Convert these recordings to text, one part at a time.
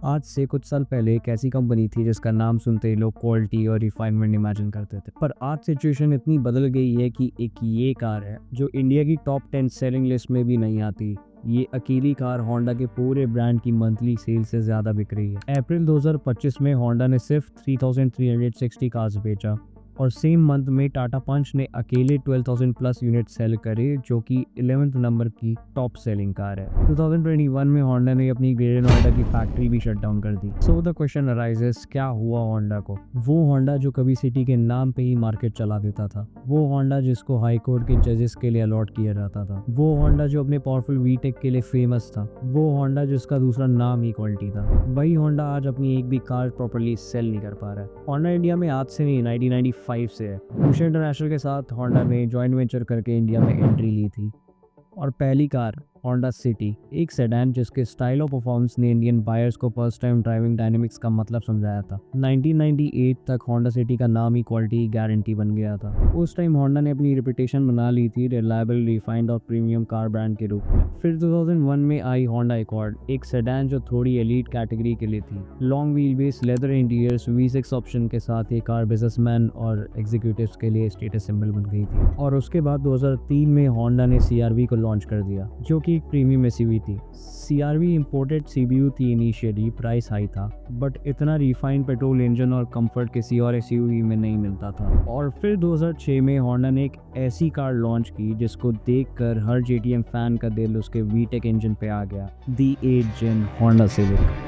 आज से कुछ साल पहले एक ऐसी कंपनी थी जिसका नाम सुनते ही लोग क्वालिटी और रिफाइनमेंट इमेजिन करते थे, पर आज सिचुएशन इतनी बदल गई है कि एक ये कार है जो इंडिया की टॉप 10 सेलिंग लिस्ट में भी नहीं आती। ये अकेली कार होंडा के पूरे ब्रांड की मंथली सेल से ज्यादा बिक रही है। अप्रैल 2025 में होंडा ने सिर्फ 3360 कार्स बेचा और सेम मंथ में टाटा पंच ने अकेले 12,000 प्लस यूनिट सेल करे, जो कि 11th नंबर की टॉप सेलिंग कार है। 2021 में होंडा ने अपनी ग्रेटर नोएडा की फैक्ट्री भी शट डाउन कर दी। सो द क्वेश्चन अराइजेस, क्या हुआ होंडा को? वो होंडा जो कभी सिटी के नाम पे ही मार्केट चला देता था, वो होंडा जिसको हाई कोर्ट के जजेस के लिए अलॉट किया जाता था, वो होंडा जो अपने पावरफुल वीटेक के लिए फेमस था, वो होंडा जिसका दूसरा नाम ही क्वालिटी था, वही होंडा आज अपनी एक भी कार प्रॉपर्ली सेल नहीं कर पा रहा है। होंडा इंडिया में आज से नहीं 1995 से है। उषा इंटरनेशनल के साथ होंडा ने जॉइंट वेंचर करके इंडिया में एंट्री ली थी और पहली कार होंडा सिटी, एक सेडान जिसके स्टाइल और परफॉर्मेंस ने इंडियन बायर्स को फर्स्ट टाइम ड्राइविंग डायनेमिक्स का मतलब समझाया था। 1998 तक होंडा सिटी का नाम ही क्वालिटी गारंटी बन गया था। उस टाइम होंडा ने अपनी रेपुटेशन बना ली थी रिलायबल, रिफाइंड और प्रीमियम कार ब्रांड के रूप में। फिर 2001 में आई होंडा एकॉर्ड, एक सेडान जो थोड़ी एलीट कैटेगरी के लिए थी। Long wheel base, leather interiors, V6 option के साथ ये कार बिजनेसमैन और एग्जीक्यूटिव्स के लिए स्टेटस सिंबल बन गई थी। और उसके बाद 2003 में होंडा ने CR-V को लॉन्च कर दिया, जो कि एक प्रीमियम SUV थी। CR-V इंपोर्टेड CBU थी इनिशियली, प्राइस हाई था, बट इतना रिफाइंड पेट्रोल इंजन और कंफर्ट किसी और SUV में नहीं मिलता था। और फिर 2006 में होंडा ने एक ऐसी कार लॉन्च की जिसको देखकर हर JTM फैन का दिल उसके VTEC इंजन पे आ गया, the 8th Gen Honda Civic.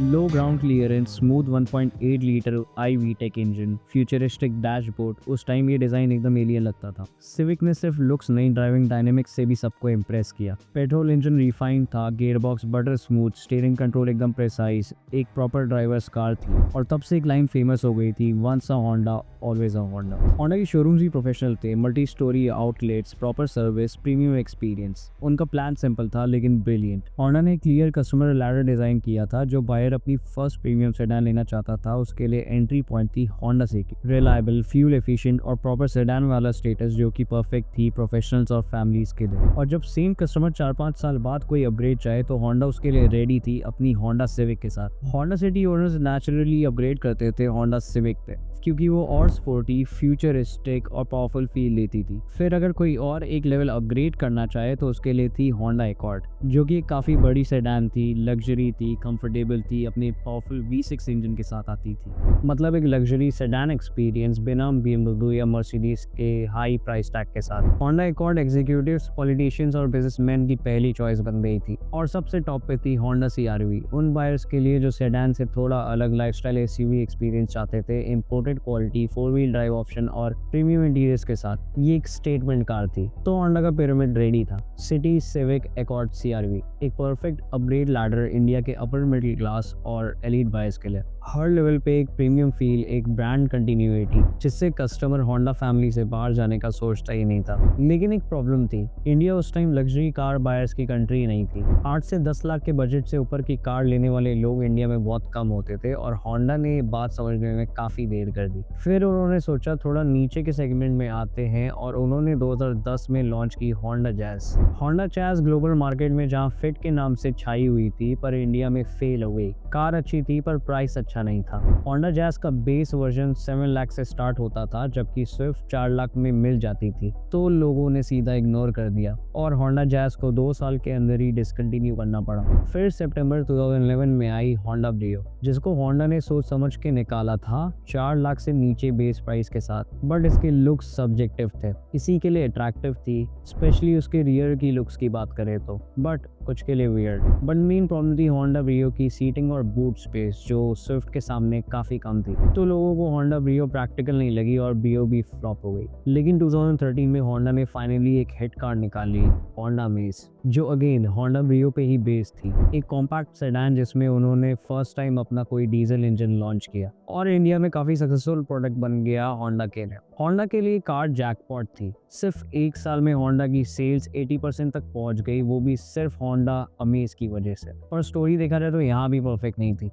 Low ground clearance, smooth 1.8 litre VTEC engine, futuristic dashboard, उस टाइम ये डिजाइन एकदम एलियन लगता था। सिविक ने सिर्फ लुक्स नहीं, ड्राइविंग डायनेमिक्स से भी सबको इम्प्रेस किया। पेट्रोल इंजन रिफाइंड था, gearbox butter smooth, steering control एकदम प्रिसाइज, एक प्रॉपर ड्राइवर्स कार थी। और तब से एक लाइन फेमस हो गई थी, once a Honda always a Honda. Honda की शोरूम्स भी प्रोफेशनल थे, multi storey outlets, proper service, premium experience. उनका प्लान सिंपल था लेकिन ब्रिलियंट। होंडा ने क्लियर कस्टमर लैडर डिजाइन किया था। जो बायर अपनी फर्स्ट प्रीमियम सेडान लेना चाहता था, उसके लिए एंट्री पॉइंट थी Honda city. Reliable, fuel efficient और प्रॉपर सेडान वाला स्टेटस, जो कि परफेक्ट थी प्रोफेशनल्स और फैमिलीज के लिए। और जब सेम कस्टमर 4-5 साल बाद कोई अपग्रेड चाहे तो होंडा उसके लिए रेडी थी अपनी होंडा सिविक के साथ। Honda city owners naturally upgrade करते थे होंडा सिविक पे, क्योंकि वो और स्पोर्टी, फ्यूचरिस्टिक और पावरफुल फील लेती थी। फिर अगर कोई और एक लेवल अपग्रेड करना चाहे तो उसके लिए थी होंडा एकॉर्ड, जो कि काफ़ी बड़ी सेडान थी, लग्जरी थी, कंफर्टेबल थी, अपने पावरफुल V6 इंजन के साथ आती थी। मतलब एक लग्जरी सेडान एक्सपीरियंस बिना BMW या मर्सिडीज के हाई प्राइस टैग के साथ। होंडा एकॉर्ड एग्जीक्यूटिव्स, पॉलिटिशियंस और बिजनेसमैन की पहली चॉइस बन गई थी। और सबसे टॉप पे थी होंडा CR-V, उन बायर्स के लिए जो सेडान से थोड़ा अलग लाइफस्टाइल SUV एक्सपीरियंस चाहते थे, imported quality, 4 wheel drive option और प्रीमियम इंटीरियर्स के साथ। ये एक स्टेटमेंट कार थी। तो होंडा का पिरामिड रेडी था, सिटी, सिविक, एकॉर्ड, CR-V, एक परफेक्ट अपग्रेड लैडर इंडिया के अपर मिडिल क्लास और एलीट बायर्स के लिए। हर लेवल पे एक प्रीमियम फील, एक ब्रांड कंटिन्यूटी, जिससे कस्टमर होंडा फैमिली से बाहर जाने का सोचता ही नहीं था। लेकिन एक प्रॉब्लम थी, इंडिया उस टाइम लग्जरी कार बायर्स की कंट्री नहीं थी। 8 से 10 लाख के बजट से ऊपर की कार लेने वाले लोग इंडिया में बहुत कम होते थे और होंडा ने बात समझने में काफी देर कर दी। फिर उन्होंने सोचा थोड़ा नीचे के सेगमेंट में आते हैं और उन्होंने 2010 में लॉन्च की Honda jazz. Honda jazz global market में जहां फिट के नाम से छाई हुई थी, पर इंडिया में फेल हो गई। कार अच्छी थी पर प्राइस अच्छा नहीं था। होंडा जैज का बेस वर्जन 7 लाख से स्टार्ट होता था, जबकि स्विफ्ट 4 लाख में मिल जाती थी। तो लोगों ने सीधा इग्नोर कर दिया और होंडा जैज को 2 साल के अंदर ही डिसकंटिन्यू करना पड़ा। फिर सितंबर 2011 में आई होंडा ब्रियो, जिसको होंडा ने सोच समझ के निकाला था, 4 लाख से नीचे बेस प्राइस के साथ। बट इसके लुक्स सब्जेक्टिव थे, इसी के लिए अट्रैक्टिव थी, स्पेशली उसके रियर की लुक्स की बात करें तो, बट कुछ के लिए वियर्ड। बट मेन प्रॉब्लम थी होंडा ब्रियो की सीटिंग और बूट स्पेस, जो स्विफ्ट के सामने काफी कम थी। तो लोगों को होंडा ब्रियो प्रैक्टिकल नहीं लगी और ब्रियो भी फ्लॉप हो गई। लेकिन 2013 में होंडा ने फाइनली एक हिट कार निकाली, होंडा अमेज, जो अगेन होंडा ब्रियो पे ही बेस्ड थी। एक कॉम्पैक्ट सेडान जिसमें उन्होंने फर्स्ट टाइम अपना कोई डीजल इंजन लॉन्च किया और इंडिया में काफी सक्सेसफुल प्रोडक्ट बन गया होंडा के लिए। होंडा के लिए कार जैकपॉट थी। सिर्फ 1 साल में होंडा की सेल्स 80% तक पहुंच गई, वो भी सिर्फ होंडा अमेज की वजह से। पर स्टोरी देखा जाए तो यहाँ भी परफेक्ट नहीं थी।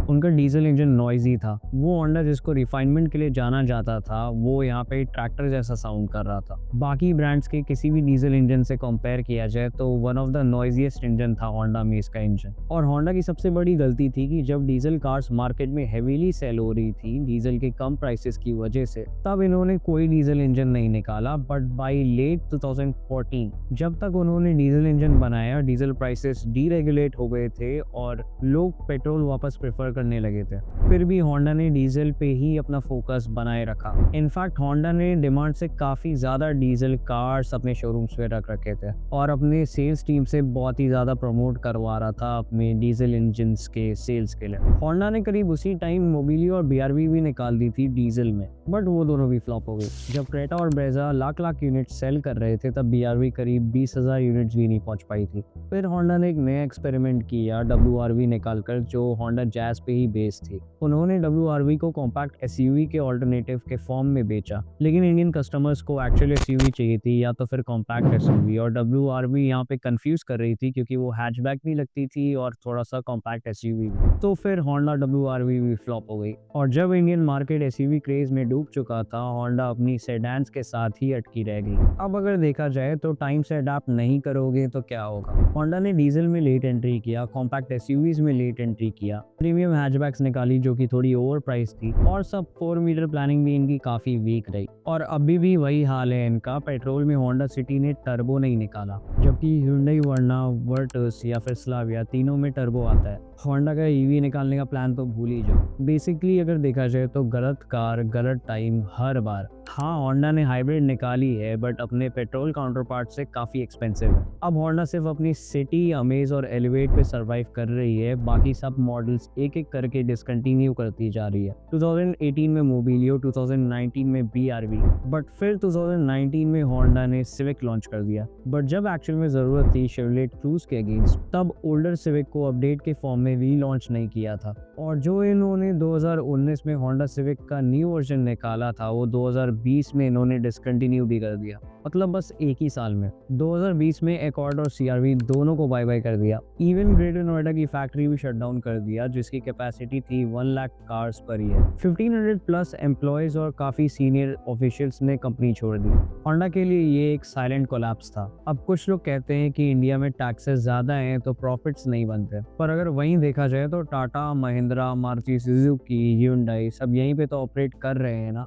उनका डीजल इंजन नॉइजी था। वो होंडा जिसको रिफाइनमेंट के लिए जाना जाता था, वो यहाँ पे ट्रैक्टर जैसा साउंड कर रहा था। बाकी ब्रांड्स के किसी भी डीजल इंजन से कंपेयर किया जाए तो वन ऑफ द नॉइजीएस्ट इंजन था होंडा में इसका इंजन। और होंडा की सबसे बड़ी गलती थी कि जब डीजल कार्स मार्केट में हेवीली सेल हो रही थी डीजल के कम प्राइसेस की वजह से, तब इन्होंने कोई डीजल इंजन नहीं निकाला। बट बाई लेट 2014 जब तक उन्होंने डीजल इंजन बनाया, डीजल प्राइसेस डीरेगुलेट हो गए थे और लोग पेट्रोल वापस प्रेफर करने लगे थे। फिर भी होंडा ने डीजल पे ही अपना फोकस बनाए रखा। इनफैक्ट होंडा ने डिमांड से काफी ज्यादा डीजल कार्स अपने शोरूम्स पे रख रखे थे और अपने सेल्स टीम से बहुत ही ज्यादा प्रमोट करवा रहा था अपने डीजल इंजन के सेल्स के लिए। होंडा ने करीब उसी टाइम मोबिलियो और बीआरवी भी निकाल दी थी डीजल में, बट वो दोनों भी फ्लॉप हो गई। जब क्रेटा और Brezza lakh lakh unit sale कर रहे थे तब बीआरवी करीब 20,000 यूनिट्स भी नहीं पहुंच पाई थी। फिर होंडा ने एक नया एक्सपेरिमेंट किया WRV निकालकर, जो होंडा जैज पे ही बेस्ड थी। उन्होंने WRV को कॉम्पैक्ट एसयूवी के ऑल्टरनेटिव के फॉर्म में बेचा, लेकिन इंडियन कस्टमर्स को एक्चुअल एसयूवी चाहिए थी या तो फिर कॉम्पैक्ट एसयूवी, और WRV यहाँ पे कंफ्यूज कर रही थी क्योंकि वो हैचबैक भी लगती थी और थोड़ा सा कॉम्पैक्ट एसयूवी भी। तो फिर होंडा WRV भी फ्लॉप हो गई और जब इंडियन मार्केट एसयूवी क्रेज में डूब चुका था, होंडा अपनी सेडान्स के साथ ही अटकी रह गई। अब अगर देखा जाए तो टाइम से अडाप्ट नहीं करोगे तो क्या होगा। होंडा ने डीजल में लेट एंट्री किया, कॉम्पैक्ट एसयूवीज में लेट एंट्री किया, प्रीमियम हैचबैक्स निकाली जो कि थोड़ी ओवर प्राइस थी, और सब 4 मीटर प्लानिंग भी इनकी काफी वीक रही। और अभी भी वही हाल है इनका। पेट्रोल में होंडा सिटी ने टर्बो नहीं निकाला, जबकि hyundai वर्ना, वर्टस या फिर स्लाविया तीनों में टर्बो आता है। होंडा का ईवी निकालने का प्लान तो भूल ही जाओ। बेसिकली अगर देखा जाए तो गलत कार गलत टाइम हर बार। हाँ, होंडा ने हाइब्रिड निकाली है बट अपने पेट्रोल काउंटर पार्ट से काफी एक्सपेंसिव है। अब होंडा सिर्फ अपनी सिटी, अमेज और एलिवेट पे सरवाइव कर रही है, बाकी सब मॉडल्स एक एक करके डिसकंटिन्यू करती जा रही है। 2018 में मोबिलियो, 2019 में BRV, बट फिर 2019 में होंडा ने सिविक लॉन्च कर दिया। बट जब एक्चुअल में जरूरत थी शेवलेट क्रूज के अगेंस्ट, तब ओल्डर सिविक को अपडेट के फॉर्म में री लॉन्च नहीं किया था। और जो इन्होंने 2019 में होंडा सिविक का न्यू वर्जन निकाला था, वो 2020 में इन्होंने डिसकंटिन्यू भी कर दिया। मतलब बस एक ही साल में 2020 में एकॉर्ड और CRV दोनों को बाय बाय कर दिया। इवन ग्रेटर नोएडा की फैक्ट्री भी शट डाउन कर दिया, जिसकी कैपेसिटी थी 1 lakh cars per year. 1500 plus employees और काफी सीनियर ऑफिशियल्स ने कंपनी छोड़ दी। होंडा के लिए ये एक साइलेंट कोलैप्स था। अब कुछ लोग कहते हैं कि इंडिया में टैक्सेस ज्यादा हैं तो प्रॉफिट्स नहीं बनते, पर अगर वहीं देखा जाए तो टाटा, महिंद्रा, मारुति सुजुकी, Hyundai सब यहीं पे तो ऑपरेट कर रहे हैं ना,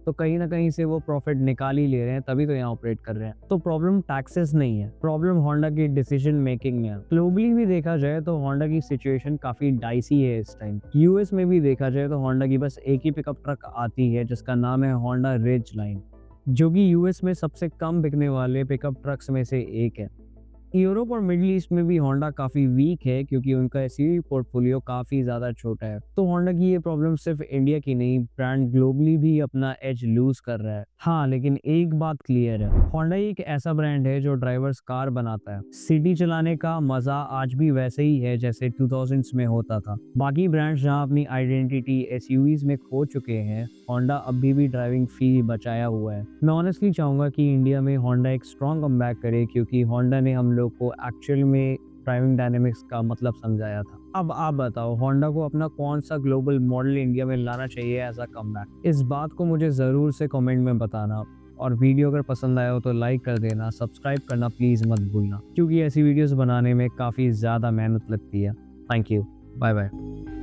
तो कहीं ना कहीं से वो प्रॉफिट निकाल ही ले रहे हैं, तभी तो यहाँ ऑपरेट कर रहे हैं। तो प्रॉब्लम टैक्सेस नहीं है, प्रॉब्लम होंडा की डिसीजन मेकिंग में है। ग्लोबली भी देखा जाए तो होंडा की सिचुएशन काफी डाइसी है इस टाइम। यूएस में भी देखा जाए तो होंडा की बस एक ही पिकअप ट्रक आती है जिसका नाम है होंडा रिज लाइन, जो कि यूएस में सबसे कम बिकने वाले पिकअप ट्रक्स में से एक है। यूरोप और मिडिल ईस्ट में भी होंडा काफी वीक है क्योंकि उनका एसयूवी पोर्टफोलियो काफी ज्यादा छोटा है। तो होंडा की ये प्रॉब्लम सिर्फ इंडिया की नहीं, ब्रांड ग्लोबली भी अपना एज लूज कर रहा है। हाँ, लेकिन एक बात क्लियर है, होंडा एक ऐसा ब्रांड है जो ड्राइवर्स कार बनाता है। सिटी चलाने का मजा आज भी वैसे ही है जैसे 2000s में होता था। बाकी ब्रांड्स जहाँ अपनी आइडेंटिटी एसयूवीज में खो चुके हैं, होंडा अभी भी ड्राइविंग फील बचाया हुआ है। मैं ऑनेस्टली चाहूंगा कि इंडिया में होंडा एक स्ट्रॉन्ग कमबैक करे, क्योंकि होंडा ने हम लोग को एक्चुअल में ड्राइविंग डायनेमिक्स का मतलब समझाया था। अब आप बताओ, होंडा को अपना कौन सा ग्लोबल मॉडल इंडिया में लाना चाहिए एज अ कमबैक? इस बात को मुझे जरूर से कमेंट में बताना, और वीडियो अगर पसंद आया हो तो लाइक कर देना, सब्सक्राइब करना प्लीज मत भूलना, क्योंकि ऐसी वीडियोस बनाने में काफी ज्यादा मेहनत लगती है। Thank you, bye bye.